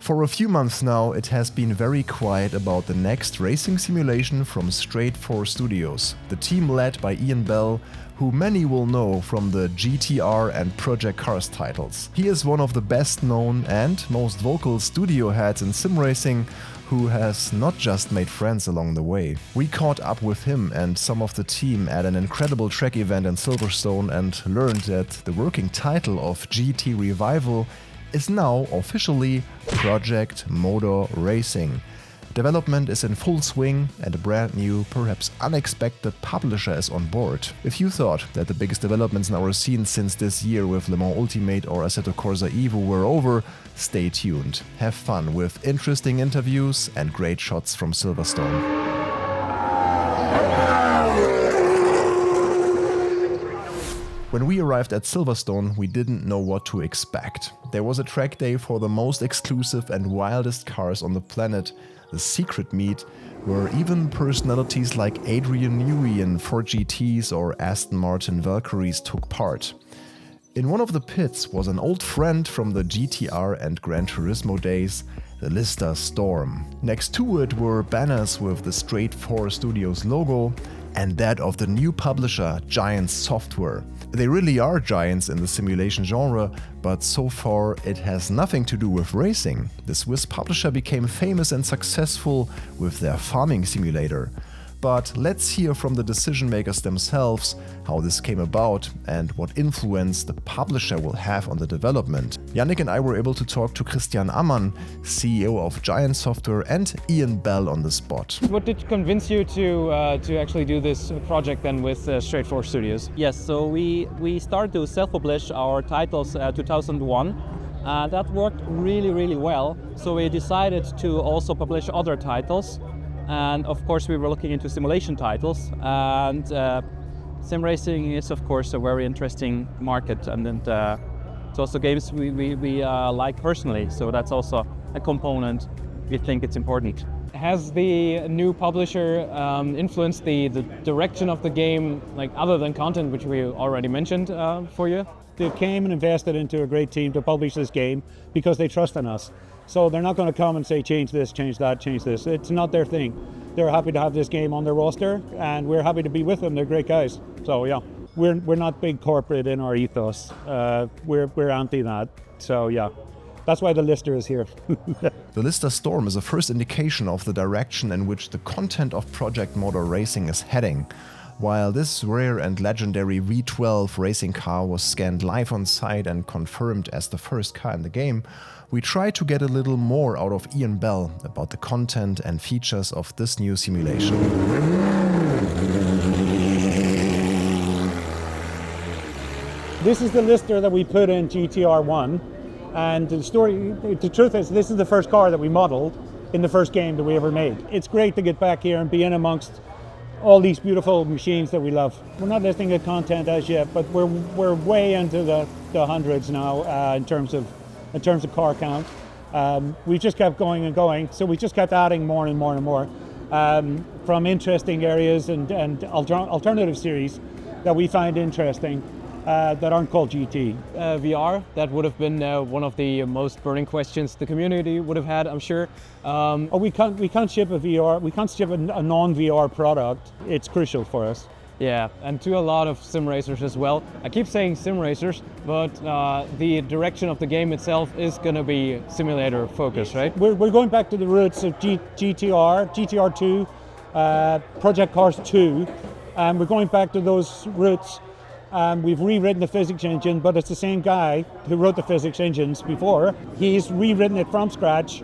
For a few months now, it has been very quiet about the next racing simulation from Straight4 Studios, the team led by Ian Bell, who many will know from the GTR and Project Cars titles. He is one of the best known and most vocal studio heads in Simracing, who has not just made friends along the way. We caught up with him and some of the team at an incredible track event in Silverstone and learned that the working title of GTRevival is now officially Project Motor Racing. Development is in full swing and a brand new, perhaps unexpected publisher is on board. If you thought that the biggest developments in our scene since this year with Le Mans Ultimate or Assetto Corsa Evo were over, stay tuned. Have fun with interesting interviews and great shots from Silverstone. When we arrived at Silverstone, we didn't know what to expect. There was a track day for the most exclusive and wildest cars on the planet, the secret meet, where even personalities like Adrian Newey in Ford GTs or Aston Martin Valkyries took part. In one of the pits was an old friend from the GTR and Gran Turismo days, the Lister Storm. Next to it were banners with the Straight4 Studios logo and that of the new publisher Giants Software. They really are giants in the simulation genre, but so far it has nothing to do with racing. The Swiss publisher became famous and successful with their farming simulator. But let's hear from the decision makers themselves how this came about and what influence the publisher will have on the development. Yannick and I were able to talk to Christian Ammann, CEO of Giant Software, and Ian Bell on the spot. What did convince you to actually do this project then with Straight4 Studios? Yes, so we started to self-publish our titles 2001. That worked really well. So we decided to also publish other titles. And of course we were looking into simulation titles, and Simracing is of course a very interesting market, and it's also games we like personally, so that's also a component we think it's important. Has the new publisher influenced the direction of the game, like other than content, which we already mentioned for you? They came and invested into a great team to publish this game because they trust in us. So they're not going to come and say, change this, change that, change this. It's not their thing. They're happy to have this game on their roster, and we're happy to be with them. They're great guys. So yeah, we're not big corporate in our ethos. We're anti that. So yeah, that's why the Lister is here. The Lister Storm is a first indication of the direction in which the content of Project Motor Racing is heading. While this rare and legendary V12 racing car was scanned live on site and confirmed as the first car in the game, we tried to get a little more out of Ian Bell about the content and features of this new simulation. This is the Lister that we put in GTR1, and the truth is, this is the first car that we modeled in the first game that we ever made. It's great to get back here and be in amongst all these beautiful machines that we love. We're not listing the content as yet, but we're way into the hundreds now in terms of car count. We just kept going and going, so we just kept adding more and more and more from interesting areas and alternative series that we find interesting that aren't called GT. VR, that would have been one of the most burning questions the community would have had, I'm sure. We can't ship a VR, we can't ship a non-VR product. It's crucial for us. Yeah, and to a lot of sim racers as well. I keep saying sim racers, but the direction of the game itself is going to be simulator focused, right? We're going back to the roots of GTR, GTR2, Project Cars 2, and we're going back to those roots. We've rewritten the physics engine, but it's the same guy who wrote the physics engines before. He's rewritten it from scratch,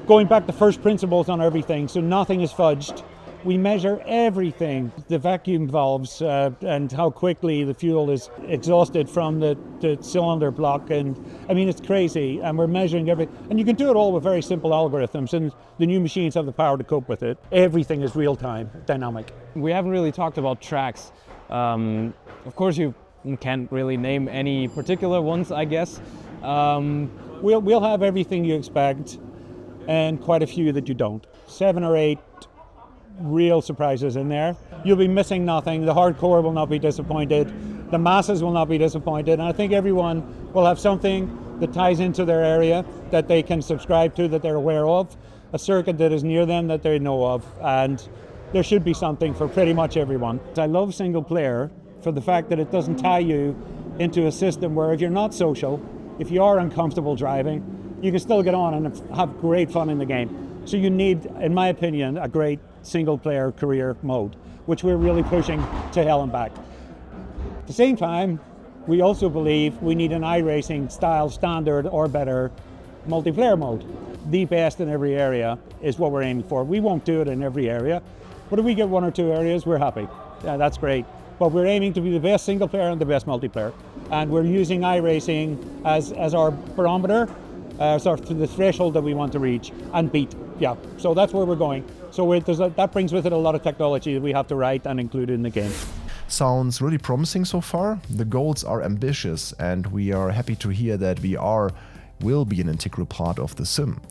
going back to first principles on everything, so nothing is fudged. We measure everything, the vacuum valves and how quickly the fuel is exhausted from the cylinder block, and I mean it's crazy, and we're measuring everything. And you can do it all with very simple algorithms, and the new machines have the power to cope with it. Everything is real-time, dynamic. We haven't really talked about tracks. Of course you can't really name any particular ones, I guess. We'll have everything you expect and quite a few that you don't. 7 or 8 real surprises in there. You'll be missing nothing. The hardcore will not be disappointed. The masses will not be disappointed. And I think everyone will have something that ties into their area that they can subscribe to, that they're aware of, a circuit that is near them that they know of, and there should be something for pretty much everyone. I love single player for the fact that it doesn't tie you into a system where if you're not social, if you are uncomfortable driving, you can still get on and have great fun in the game. So you need, in my opinion, a great single player career mode, which we're really pushing to hell and back. At the same time, we also believe we need an iRacing style standard or better multiplayer mode. The best in every area is what we're aiming for. We won't do it in every area, but if we get 1 or 2 areas, we're happy. Yeah, that's great. But we're aiming to be the best single player and the best multiplayer. And we're using iRacing as our barometer, sort of the threshold that we want to reach and beat. Yeah, so that's where we're going. So that brings with it a lot of technology that we have to write and include in the game. Sounds really promising so far. The goals are ambitious, and we are happy to hear that VR will be an integral part of the sim.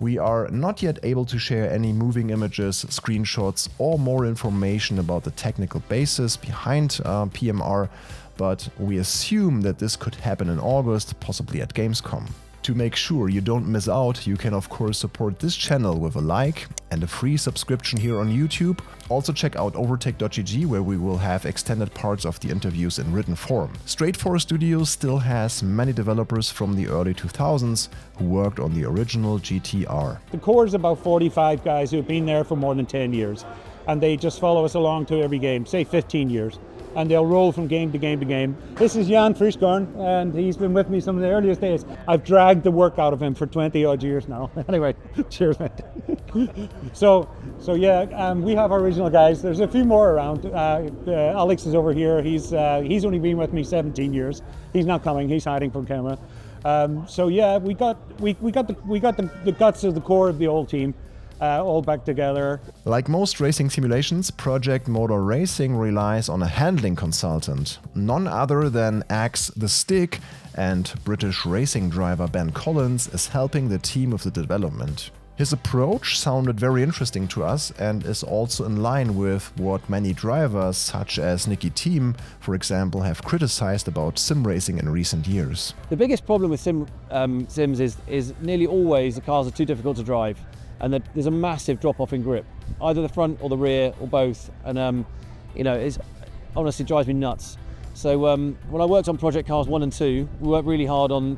We are not yet able to share any moving images, screenshots, or more information about the technical basis behind PMR, but we assume that this could happen in August, possibly at Gamescom. To make sure you don't miss out, you can of course support this channel with a like and a free subscription here on YouTube. Also check out overtake.gg, where we will have extended parts of the interviews in written form. Straight4 Studios still has many developers from the early 2000s who worked on the original GTR. The core is about 45 guys who have been there for more than 10 years, and they just follow us along to every game, say 15 years. And they'll roll from game to game to game. This is Jan Frischkorn, and he's been with me some of the earliest days. I've dragged the work out of him for 20 odd years now. Anyway, cheers, mate. So yeah, we have our original guys. There's a few more around. Alex is over here. He's only been with me 17 years. He's not coming. He's hiding from camera. So yeah, we got the guts of the core of the old team. All back together. Like most racing simulations, Project Motor Racing relies on a handling consultant, none other than Axe the Stick, and British racing driver Ben Collins is helping the team with the development. His approach sounded very interesting to us and is also in line with what many drivers, such as Nicky Thiem, for example, have criticized about sim racing in recent years. The biggest problem with sims is nearly always the cars are too difficult to drive, and that there's a massive drop-off in grip, either the front or the rear or both, and it honestly drives me nuts. So when I worked on Project Cars 1 and 2, we worked really hard on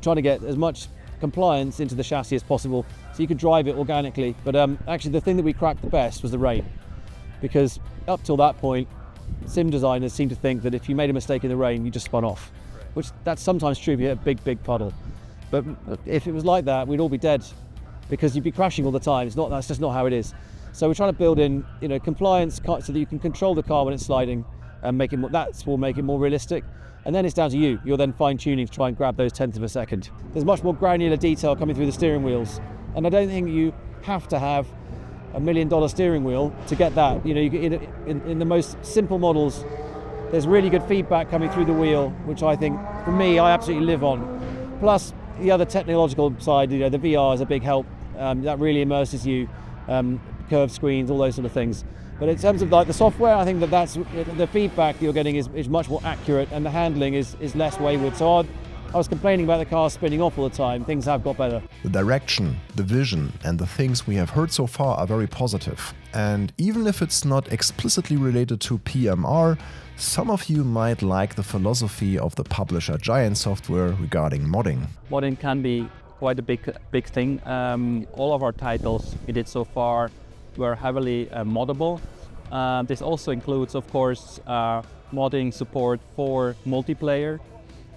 trying to get as much compliance into the chassis as possible so you could drive it organically. But actually the thing that we cracked the best was the rain, because up till that point, sim designers seem to think that if you made a mistake in the rain, you just spun off, which that's sometimes true if you hit a big puddle. But if it was like that, we'd all be dead, because you'd be crashing all the time. That's just not how it is. So we're trying to build in, compliance so that you can control the car when it's sliding, and that will make it more realistic. And then it's down to you. You're then fine-tuning to try and grab those tenths of a second. There's much more granular detail coming through the steering wheels, and I don't think you have to have $1 million steering wheel to get that. In the most simple models, there's really good feedback coming through the wheel, which I think, for me, I absolutely live on. Plus, the other technological side, the VR is a big help. That really immerses you, curved screens, all those sort of things. But in terms of the software, I think that's the feedback that you're getting is much more accurate, and the handling is less wayward. So I was complaining about the car spinning off all the time. Things have got better. The direction, the vision, and the things we have heard so far are very positive. And even if it's not explicitly related to PMR, some of you might like the philosophy of the publisher Giant Software regarding modding. Modding can be quite a big thing. All of our titles we did so far were heavily moddable. This also includes, of course, modding support for multiplayer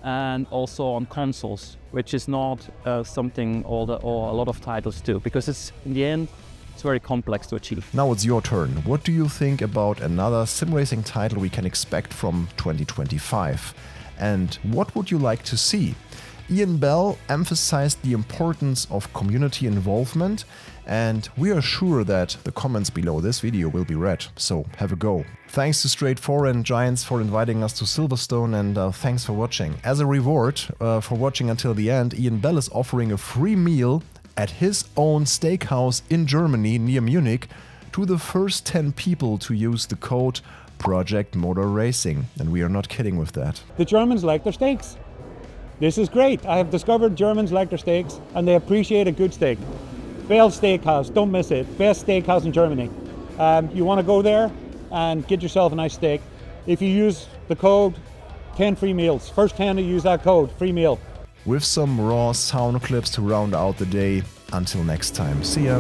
and also on consoles, which is not something a lot of titles do, because in the end it's very complex to achieve. Now it's your turn. What do you think about another sim racing title we can expect from 2025? And what would you like to see? Ian Bell emphasized the importance of community involvement, and we are sure that the comments below this video will be read, so have a go. Thanks to Straight4 and Giants for inviting us to Silverstone, and thanks for watching. As a reward for watching until the end, Ian Bell is offering a free meal at his own steakhouse in Germany near Munich to the first 10 people to use the code Project Motor Racing, and we are not kidding with that. The Germans like their steaks. this is great. I have discovered Germans like their steaks and they appreciate a good steak. Bell Steakhouse, don't miss it. Best steakhouse in Germany. You want to go there and get yourself a nice steak. If you use the code, 10 free meals. First 10 to use that code, free meal. With some raw sound clips to round out the day. Until next time, see ya.